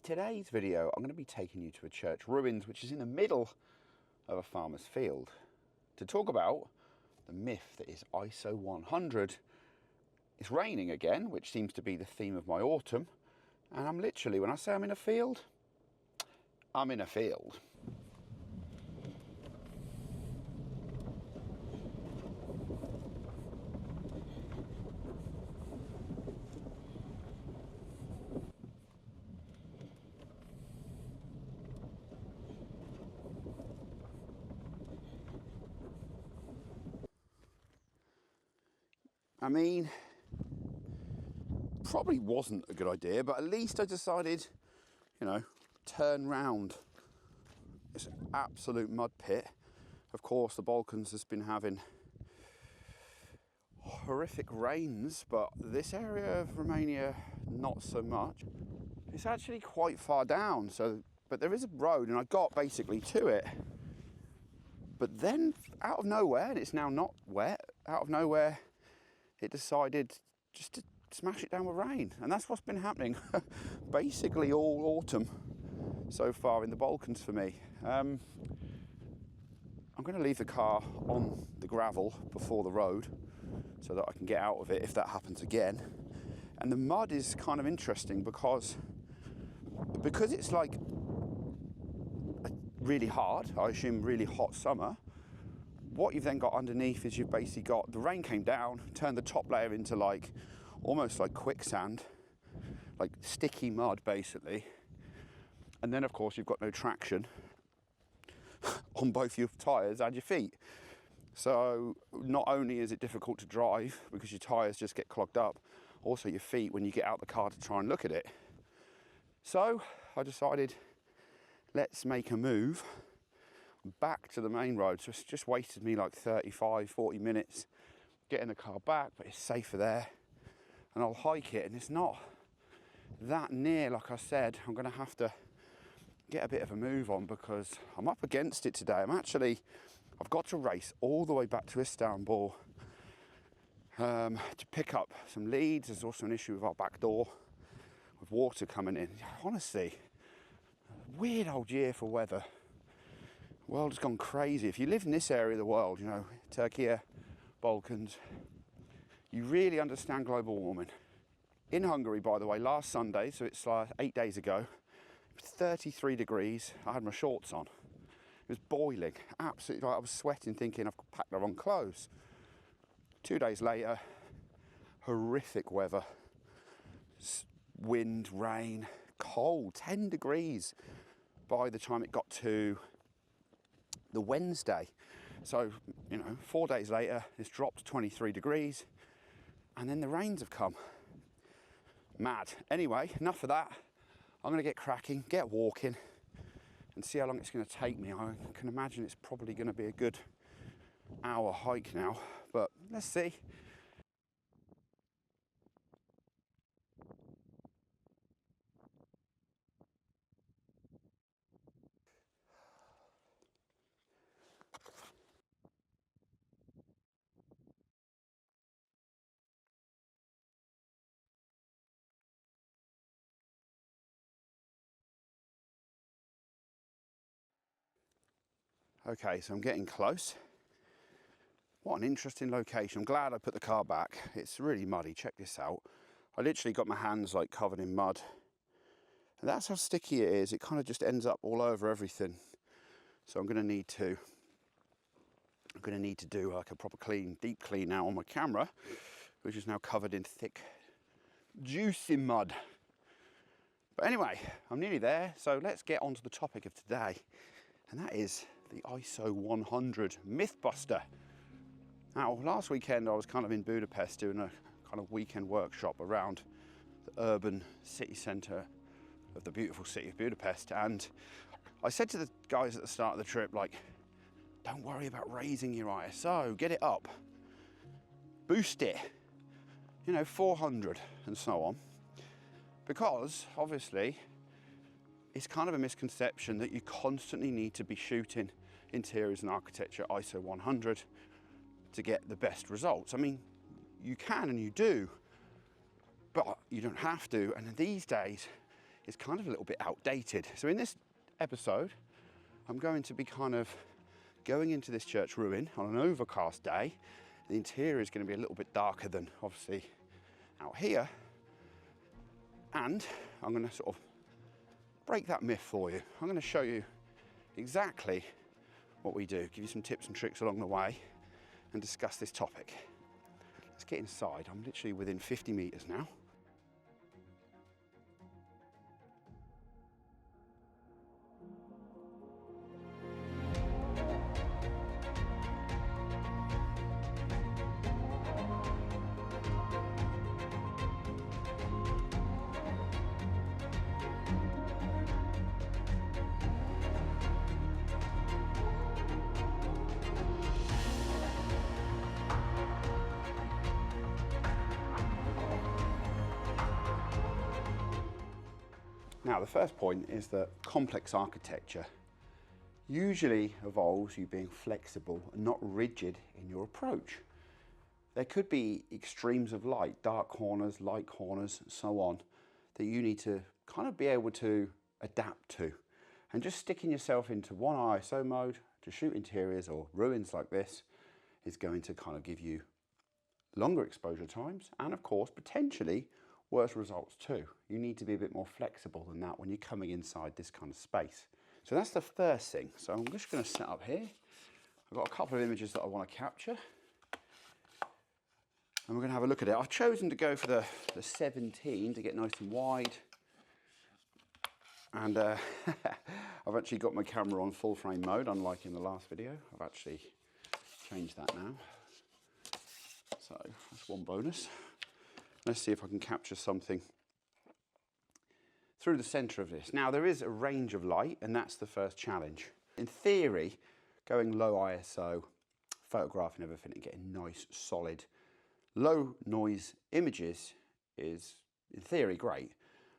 today's video, I'm going to be taking you to a church ruins, which is in the middle of a farmer's field, to talk about the myth that is ISO 100. It's raining again, which seems to be the theme of my autumn. And I'm literally, when I say I'm in a field, I'm in a field. I mean, probably wasn't a good idea, but at least I decided, turn round. It's an absolute mud pit. Of course, the Balkans has been having horrific rains, but this area of Romania, not so much. It's actually quite far down, but there is a road, and I got basically to it. But then, out of nowhere, and it's now not wet, out of nowhere, it decided just to smash it down with rain. And that's what's been happening basically all autumn so far in the Balkans for me. I'm going to leave the car on the gravel before the road so that I can get out of it if that happens again. And the mud is kind of interesting because it's like really hard, I assume really hot summer. What you've then got underneath is you've basically got, the rain came down, turned the top layer into almost like quicksand, like sticky mud basically. And then of course you've got no traction on both your tyres and your feet. So not only is it difficult to drive because your tyres just get clogged up, also your feet when you get out the car to try and look at it. So I decided, let's make a move back to the main road. So it's just wasted me like 35-40 minutes getting the car back, but it's safer there and I'll hike it. And it's not that near, like I said. I'm going to have to get a bit of a move on because I'm up against it today. I've got to race all the way back to Istanbul to pick up some leads. There's also an issue with our back door with water coming in. Honestly, weird old year for weather. The world has gone crazy. If you live in this area of the world, Turkey, Balkans, you really understand global warming. In Hungary, by the way, last Sunday, so it's 8 days ago, it was 33 degrees. I had my shorts on. It was boiling, absolutely. I was sweating, thinking I've packed the wrong clothes. 2 days later, horrific weather. Wind, rain, cold, 10 degrees by the time it got to the Wednesday. So 4 days later it's dropped to 23 degrees and then the rains have come. Mad. Anyway, enough of that. I'm going to get cracking, get walking and see how long it's going to take me. I can imagine it's probably going to be a good hour hike now, but let's see. Okay, so I'm getting close. What an interesting location. I'm glad I put the car back. It's really muddy. Check this out. I literally got my hands covered in mud. And that's how sticky it is. It kind of just ends up all over everything. So I'm going to need to do like a proper clean, deep clean now on my camera, which is now covered in thick, juicy mud. But anyway, I'm nearly there. So let's get on to the topic of today. And that is the ISO 100 Mythbuster. Now, last weekend I was kind of in Budapest doing a kind of weekend workshop around the urban city centre of the beautiful city of Budapest. And I said to the guys at the start of the trip, don't worry about raising your ISO, get it up, boost it, 400 and so on. Because obviously, it's kind of a misconception that you constantly need to be shooting interiors and architecture ISO 100 to get the best results. I mean, you can and you do, but you don't have to. And these days, is kind of a little bit outdated. So in this episode, I'm going to be kind of going into this church ruin on an overcast day. The interior is going to be a little bit darker than obviously out here. And I'm going to sort of break that myth for you. I'm going to show you exactly what we do, give you some tips and tricks along the way, and discuss this topic. Let's get inside. I'm literally within 50 meters now. Now, the first point is that complex architecture usually involves you being flexible and not rigid in your approach. There could be extremes of light, dark corners, light corners, and so on, that you need to kind of be able to adapt to. And just sticking yourself into one ISO mode to shoot interiors or ruins like this is going to kind of give you longer exposure times and, of course, potentially worse results too. You need to be a bit more flexible than that when you're coming inside this kind of space. So that's the first thing. So I'm just going to set up here. I've got a couple of images that I want to capture. And we're going to have a look at it. I've chosen to go for the 17 to get nice and wide. And I've actually got my camera on full frame mode, unlike in the last video. I've actually changed that now. So that's one bonus. Let's see if I can capture something through the centre of this. Now, there is a range of light, and that's the first challenge. In theory, going low ISO, photographing everything and getting nice, solid, low noise images is, in theory, great.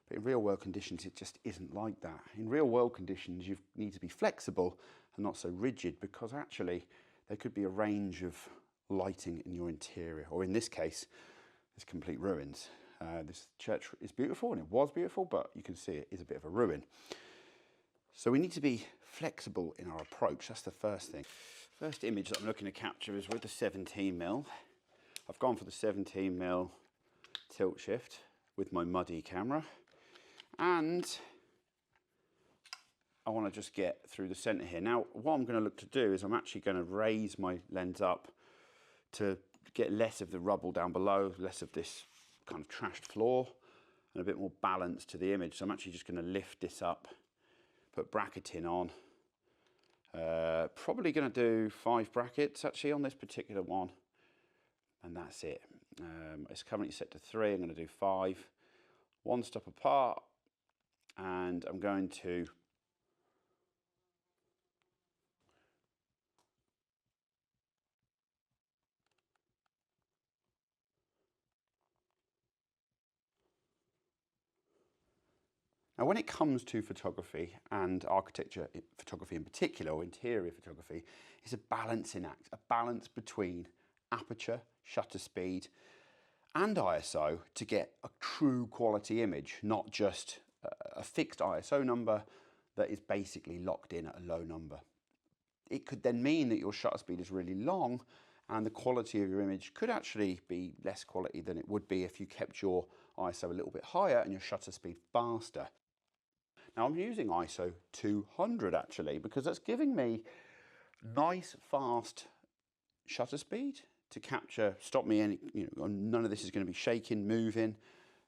But in real world conditions, it just isn't like that. In real world conditions, you need to be flexible and not so rigid, because actually there could be a range of lighting in your interior, or in this case, it's complete ruins. This church is beautiful, and it was beautiful, but you can see it is a bit of a ruin. So we need to be flexible in our approach. That's the first thing. First image that I'm looking to capture is with the 17mm. I've gone for the 17mm tilt shift with my muddy camera, and I want to just get through the centre here. Now, what I'm going to look to do is I'm actually going to raise my lens up to get less of the rubble down below, less of this kind of trashed floor, and a bit more balance to the image. So I'm actually just going to lift this up, put bracketing on. Probably going to do 5 brackets actually on this particular one, and that's it. It's currently set to 3. I'm going to do 5, 1 stop apart, and I'm going to Now, when it comes to photography, and architecture photography in particular, or interior photography, it's a balancing act, a balance between aperture, shutter speed, and ISO to get a true quality image, not just a fixed ISO number that is basically locked in at a low number. It could then mean that your shutter speed is really long, and the quality of your image could actually be less quality than it would be if you kept your ISO a little bit higher and your shutter speed faster. Now, I'm using ISO 200 actually, because that's giving me nice, fast shutter speed to capture, stop me any, none of this is going to be shaking, moving.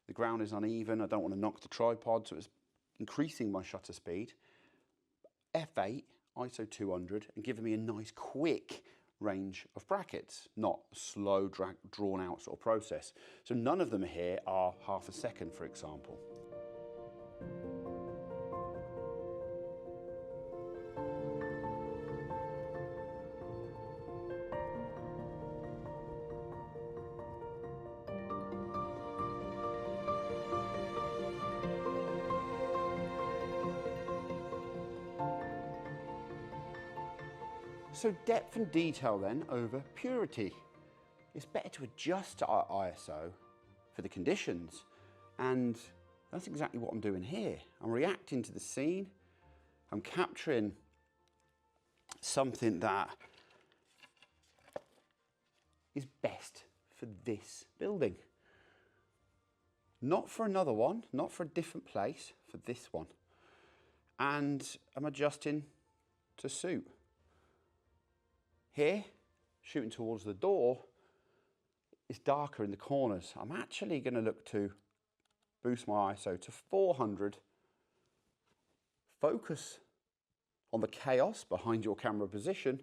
The ground is uneven. I don't want to knock the tripod, so it's increasing my shutter speed. F8, ISO 200, and giving me a nice, quick range of brackets, not a slow, drawn out sort of process. So none of them here are half a second, for example. So depth and detail then over purity. It's better to adjust our ISO for the conditions and That's exactly what I'm doing here. I'm reacting to the scene. I'm capturing something that is best for this building. Not for another one, not for a different place, for this one. And I'm adjusting to suit. Here, shooting towards the door, it's darker in the corners. I'm actually going to look to boost my ISO to 400, focus on the chaos behind your camera position,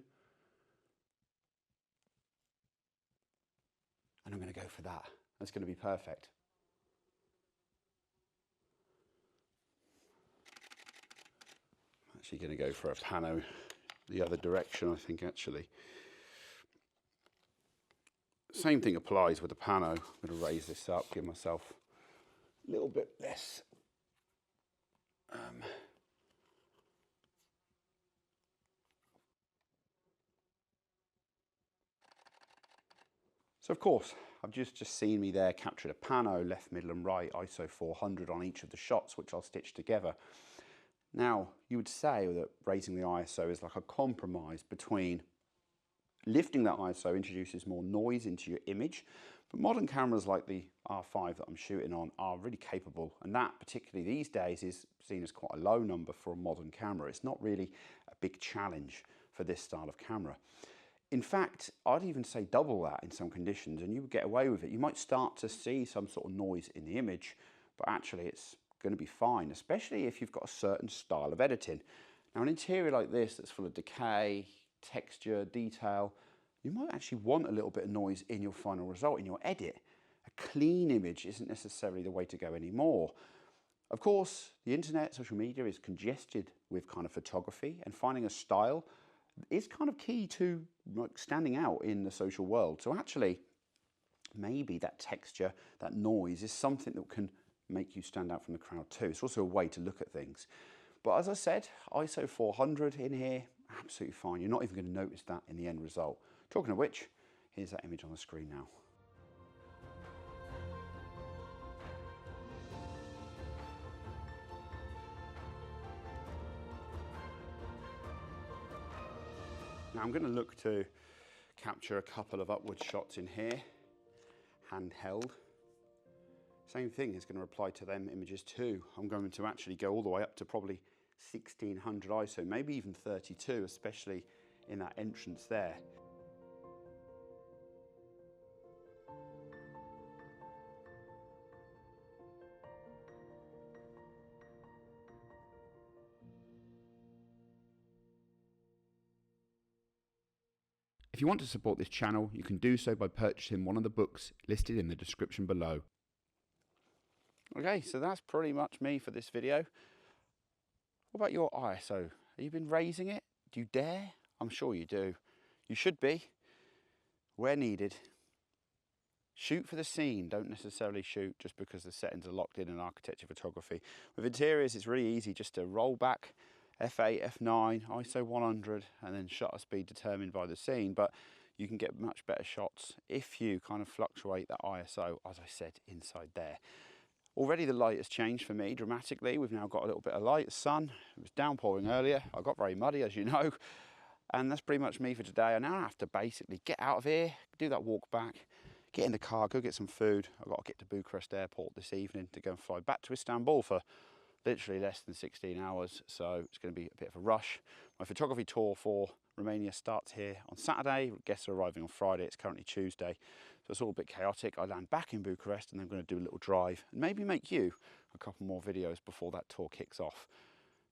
and I'm going to go for that. That's going to be perfect. I'm actually going to go for a pano the other direction, I think, actually. Same thing applies with the pano. I'm going to raise this up, give myself a little bit less so of course, I've just seen me there captured a pano, left, middle and right, ISO 400 on each of the shots, which I'll stitch together. Now, you would say that raising the ISO is like a compromise between lifting that ISO introduces more noise into your image, but modern cameras like the R5 that I'm shooting on are really capable, and that particularly these days is seen as quite a low number for a modern camera. It's not really a big challenge for this style of camera. In fact, I'd even say double that in some conditions and you would get away with it. You might start to see some sort of noise in the image, but actually it's going to be fine, especially if you've got a certain style of editing. Now, an interior like this that's full of decay, texture, detail, you might actually want a little bit of noise in your final result, in your edit. A clean image isn't necessarily the way to go anymore. Of course, the internet, social media is congested with kind of photography, and finding a style is kind of key to like standing out in the social world. So actually, maybe that texture, that noise is something that can make you stand out from the crowd too. It's also a way to look at things. But as I said, ISO 400 in here, absolutely fine. You're not even going to notice that in the end result. Talking of which, here's that image on the screen now. Now I'm going to look to capture a couple of upward shots in here, handheld. Same thing is going to apply to them images too. I'm going to actually go all the way up to probably 1600 ISO, maybe even 32, especially in that entrance there. If you want to support this channel, you can do so by purchasing one of the books listed in the description below. Okay, so that's pretty much me for this video. What about your ISO? Have you been raising it? Do you dare? I'm sure you do. You should be, where needed. Shoot for the scene, don't necessarily shoot just because the settings are locked in architecture photography. With interiors, it's really easy just to roll back, F8, F9, ISO 100, and then shutter speed determined by the scene. But you can get much better shots if you kind of fluctuate that ISO, as I said, inside there. Already the light has changed for me dramatically. We've now got a little bit of light, sun. It was downpouring earlier. I got very muddy, as you know. And that's pretty much me for today. I now have to basically get out of here, do that walk back, get in the car, go get some food. I've got to get to Bucharest airport this evening to go and fly back to Istanbul for literally less than 16 hours. So it's going to be a bit of a rush. My photography tour for Romania starts here on Saturday. Guests are arriving on Friday. It's currently Tuesday. So it's all a bit chaotic. I land back in Bucharest and then I'm going to do a little drive and maybe make you a couple more videos before that tour kicks off.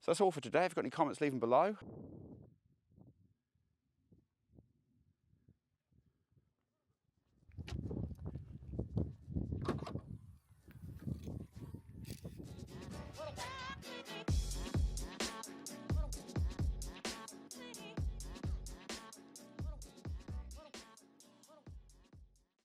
So that's all for today. If you've got any comments, leave them below.